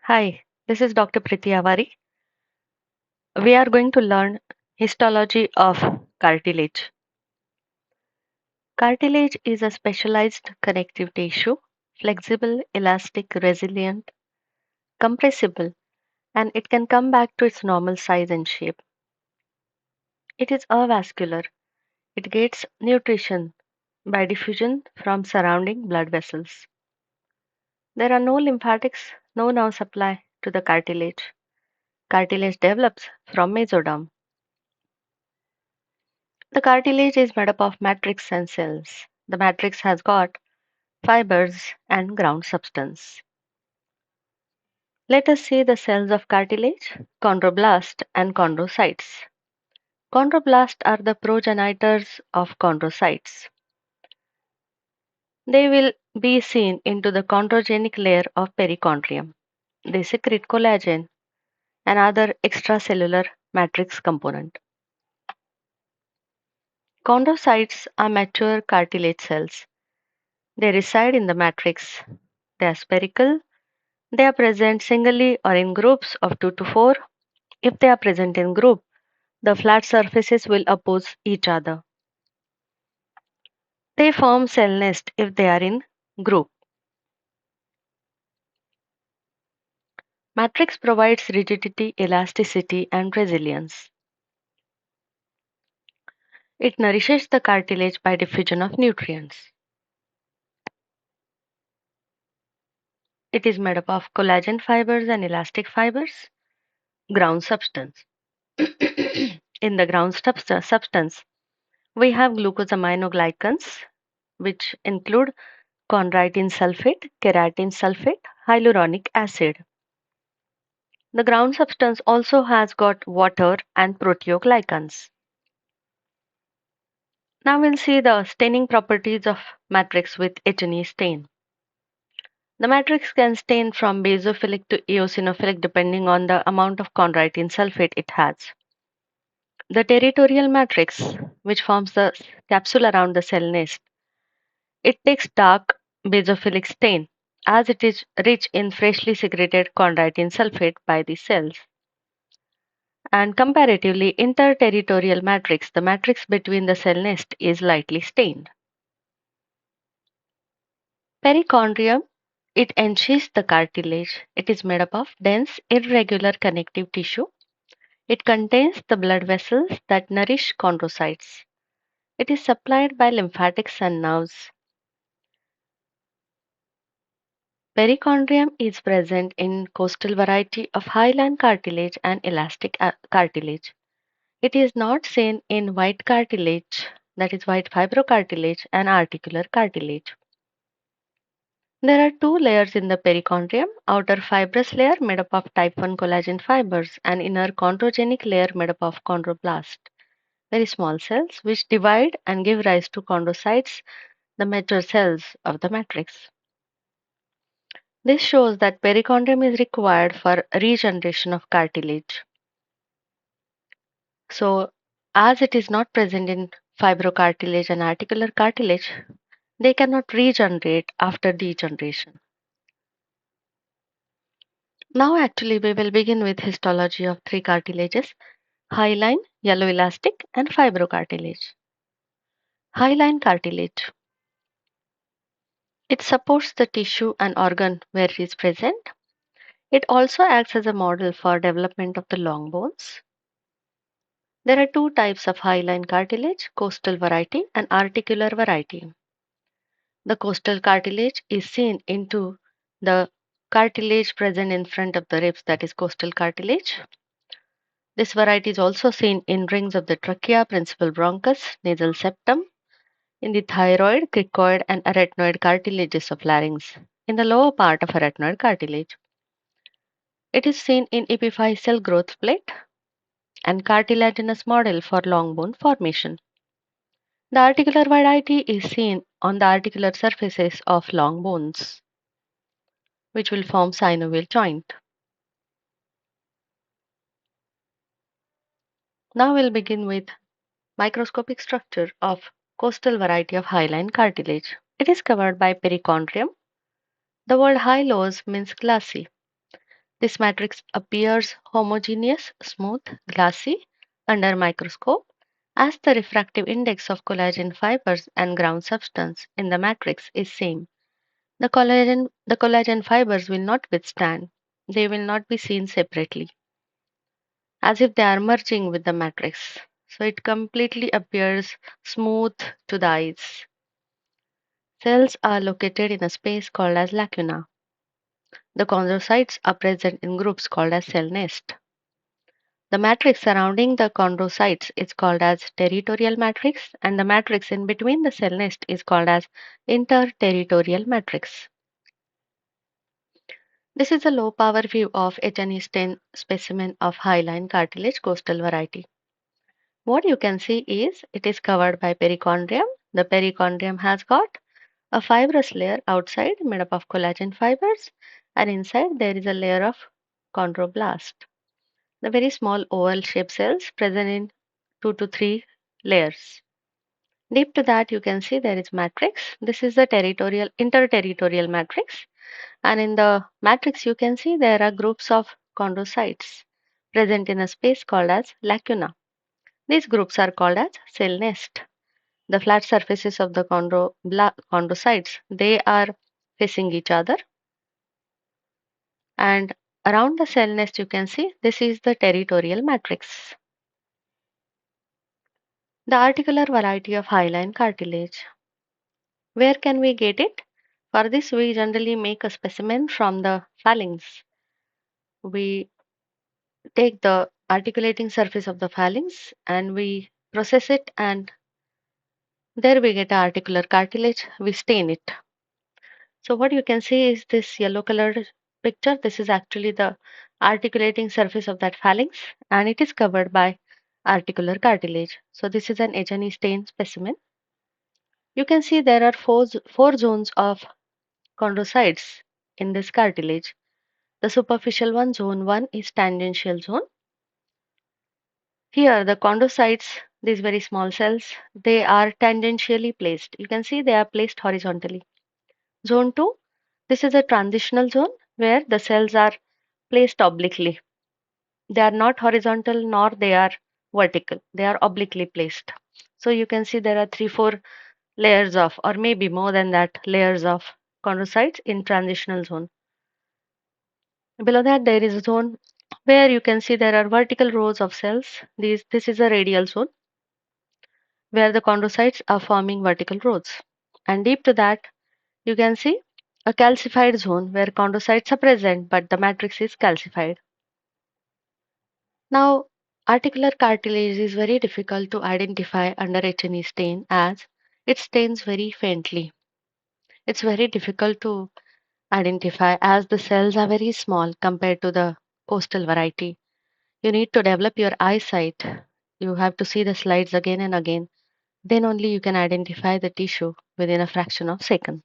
Hi, this is Dr. Priti Avari. We are going to learn histology of cartilage. Cartilage is a specialized connective tissue, flexible, elastic, resilient, compressible, and it can come back to its normal size and shape. It is avascular. It gets nutrition by diffusion from surrounding blood vessels. There are no lymphatics, no nerve supply to the cartilage. Cartilage develops from mesoderm. The cartilage is made up of matrix and cells. The matrix has got fibers and ground substance. Let us see the cells of cartilage, chondroblast and chondrocytes. Chondroblasts are the progenitors of chondrocytes. They will be seen into the chondrogenic layer of perichondrium. They secrete collagen and other extracellular matrix component. Chondrocytes are mature cartilage cells. They reside in the matrix. They are spherical. They are present singly or in groups of 2 to 4. If they are present in group, the flat surfaces will oppose each other. They form cell nest if they are in group. Matrix provides rigidity, elasticity, and resilience. It nourishes the cartilage by diffusion of nutrients. It is made up of collagen fibers and elastic fibers, ground substance. In the ground substance, we have glucosaminoglycans, which include chondroitin sulfate, keratin sulfate, hyaluronic acid. The ground substance also has got water and proteoglycans. Now we'll see the staining properties of matrix with H&E stain. The matrix can stain from basophilic to eosinophilic depending on the amount of chondroitin sulfate it has. The territorial matrix, which forms the capsule around the cell nest, it takes dark basophilic stain as it is rich in freshly secreted chondroitin sulfate by the cells. And comparatively, interterritorial matrix, the matrix between the cell nest, is lightly stained. Perichondrium, it enches the cartilage. It is made up of dense, irregular connective tissue. It contains the blood vessels that nourish chondrocytes. It is supplied by lymphatics and nerves. Perichondrium is present in costal variety of hyaline cartilage and elastic cartilage. It is not seen in white cartilage, that is white fibrocartilage and articular cartilage. There are two layers in the perichondrium, outer fibrous layer made up of type 1 collagen fibers and inner chondrogenic layer made up of chondroblast, very small cells which divide and give rise to chondrocytes, the mature cells of the matrix. This shows that perichondrium is required for regeneration of cartilage. So, as it is not present in fibrocartilage and articular cartilage, they cannot regenerate after degeneration. Now, actually, we will begin with histology of three cartilages: hyaline, yellow elastic, and fibrocartilage. Hyaline cartilage. It supports the tissue and organ where it is present. It also acts as a model for development of the long bones. There are two types of hyaline cartilage, costal variety and articular variety. The costal cartilage is seen into the cartilage present in front of the ribs, that is costal cartilage. This variety is also seen in rings of the trachea, principal bronchus, nasal septum, in the thyroid, cricoid, and arytenoid cartilages of larynx, in the lower part of arytenoid cartilage. It is seen in epiphyseal growth plate and cartilaginous model for long bone formation. The articular variety is seen on the articular surfaces of long bones, which will form synovial joint. Now we'll begin with microscopic structure of costal variety of hyaline cartilage. It is covered by perichondrium. The word hyalos means glassy. This matrix appears homogeneous, smooth, glassy under microscope as the refractive index of collagen fibers and ground substance in the matrix is same. The collagen fibers will not withstand. They will not be seen separately, as if they are merging with the matrix. So it completely appears smooth to the eyes. Cells are located in a space called as lacuna. The chondrocytes are present in groups called as cell nest. The matrix surrounding the chondrocytes is called as territorial matrix, and the matrix in between the cell nest is called as interterritorial matrix. This is a low power view of H&E stain specimen of hyaline cartilage coastal variety. What you can see is it is covered by perichondrium. The perichondrium has got a fibrous layer outside made up of collagen fibers, and inside there is a layer of chondroblast. The very small oval shaped cells present in 2 to 3 layers. Deep to that you can see there is matrix. This is the interterritorial matrix, and in the matrix you can see there are groups of chondrocytes present in a space called as lacuna. These groups are called as cell nest. The flat surfaces of the chondrocytes, they are facing each other, and around the cell nest you can see this is the territorial matrix. The articular variety of hyaline cartilage. Where can we get it? For this we generally make a specimen from the phalanx. We take the articulating surface of the phalanx and we process it, and there we get a articular cartilage. We stain it. So what you can see is this yellow colored picture. This is actually the articulating surface of that phalanx, and it is covered by articular cartilage. So this is an H&E stain specimen. You can see there are four zones of chondrocytes in this cartilage. The superficial one, zone 1, is tangential zone. Here the chondrocytes, these very small cells, they are tangentially placed. You can see they are placed horizontally. Zone 2, this is a transitional zone where the cells are placed obliquely. They are not horizontal nor they are vertical. They are obliquely placed. So you can see there are 3-4 layers of, or maybe more than that, layers of chondrocytes in transitional zone. Below that there is a zone where you can see there are vertical rows of cells. This is a radial zone where the chondrocytes are forming vertical rows. And deep to that you can see a calcified zone where chondrocytes are present but the matrix is calcified. Now, articular cartilage is very difficult to identify under H&E stain as it stains very faintly. It's very difficult to identify as the cells are very small compared to the coastal variety. You need to develop your eyesight. You have to see the slides again and again. Then only you can identify the tissue within a fraction of a second.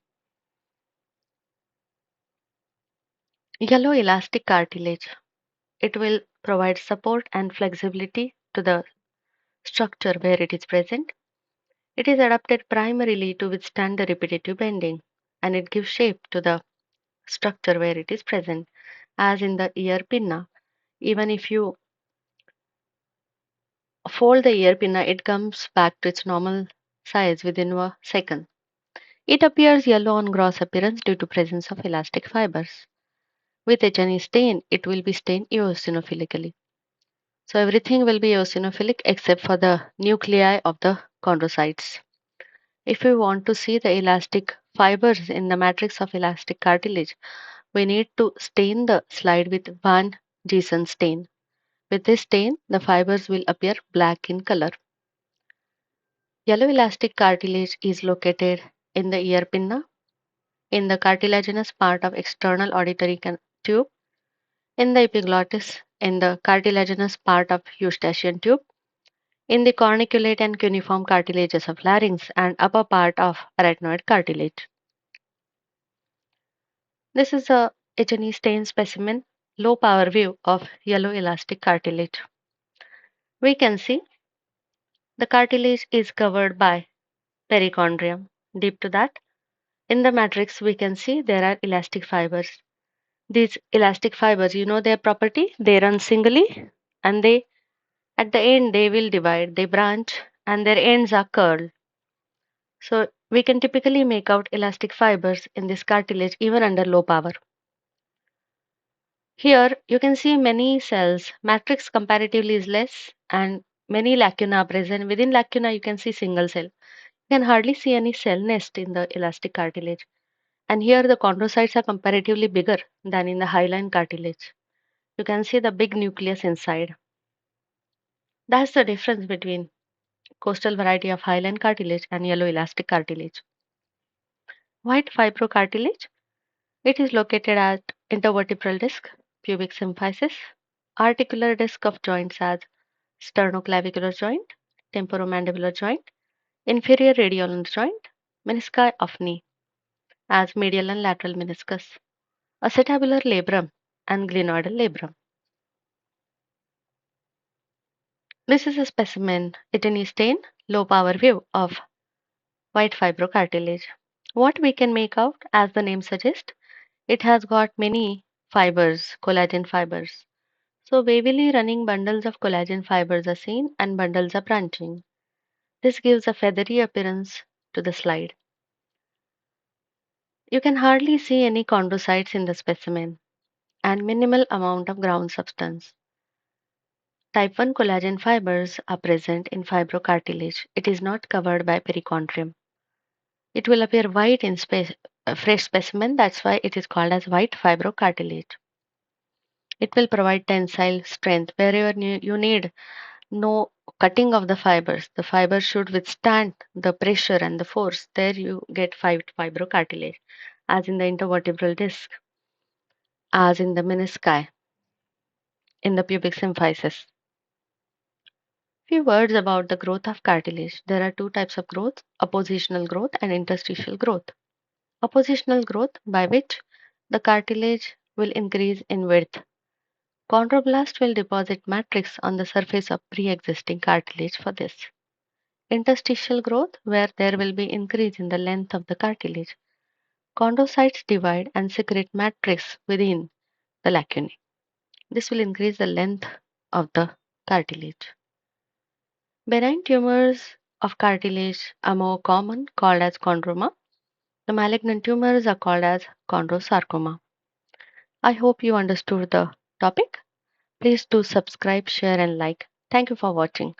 Yellow elastic cartilage. It will provide support and flexibility to the structure where it is present. It is adapted primarily to withstand the repetitive bending, and it gives shape to the structure where it is present, as in the ear pinna. Even if you fold the ear pinna, it comes back to its normal size within a second. It appears yellow on gross appearance due to presence of elastic fibers. With H&E stain, it will be stained eosinophilically. So everything will be eosinophilic except for the nuclei of the chondrocytes. If we want to see the elastic fibers in the matrix of elastic cartilage, we need to stain the slide with Van Gieson stain. With this stain, the fibers will appear black in color. Yellow elastic cartilage is located in the ear pinna, in the cartilaginous part of external auditory tube, in the epiglottis, in the cartilaginous part of eustachian tube, in the corniculate and cuneiform cartilages of larynx, and upper part of arytenoid cartilage. This is a H&E stain specimen, low power view of yellow elastic cartilage. We can see the cartilage is covered by perichondrium. Deep to that, in the matrix we can see there are elastic fibers. These elastic fibers, you know their property, they run singly and they at the end they will divide, they branch and their ends are curled. So we can typically make out elastic fibers in this cartilage even under low power. Here you can see many cells, matrix comparatively is less and many lacuna are present. Within lacuna you can see single cell. You can hardly see any cell nest in the elastic cartilage. And here the chondrocytes are comparatively bigger than in the hyaline cartilage. You can see the big nucleus inside. That's the difference between coastal variety of hyaline cartilage and yellow elastic cartilage. White fibrocartilage, it is located at intervertebral disc, pubic symphysis, articular disc of joints as sternoclavicular joint, temporomandibular joint, inferior radial joint, menisci of knee as medial and lateral meniscus, acetabular labrum, and glenoidal labrum. This is a specimen, kidney stain, low power view of white fibrocartilage. What we can make out, as the name suggests, it has got many fibers, collagen fibers. So wavily running bundles of collagen fibers are seen and bundles are branching. This gives a feathery appearance to the slide. You can hardly see any chondrocytes in the specimen and minimal amount of ground substance. Type 1 collagen fibers are present in fibrocartilage. It is not covered by perichondrium. It will appear white in fresh specimen. That's why it is called as white fibrocartilage. It will provide tensile strength wherever you need no cutting of the fibers. The fibers should withstand the pressure and the force. There you get fibrocartilage, as in the intervertebral disc, as in the menisci, in the pubic symphysis. Few words about the growth of cartilage. There are two types of growth, oppositional growth and interstitial growth. Oppositional growth, by which the cartilage will increase in width. Chondroblast will deposit matrix on the surface of pre-existing cartilage for this. Interstitial growth, where there will be increase in the length of the cartilage. Chondrocytes divide and secrete matrix within the lacunae. This will increase the length of the cartilage. Benign tumors of cartilage are more common, called as chondroma. The malignant tumors are called as chondrosarcoma. I hope you understood the topic. Please do subscribe, share, and like. Thank you for watching.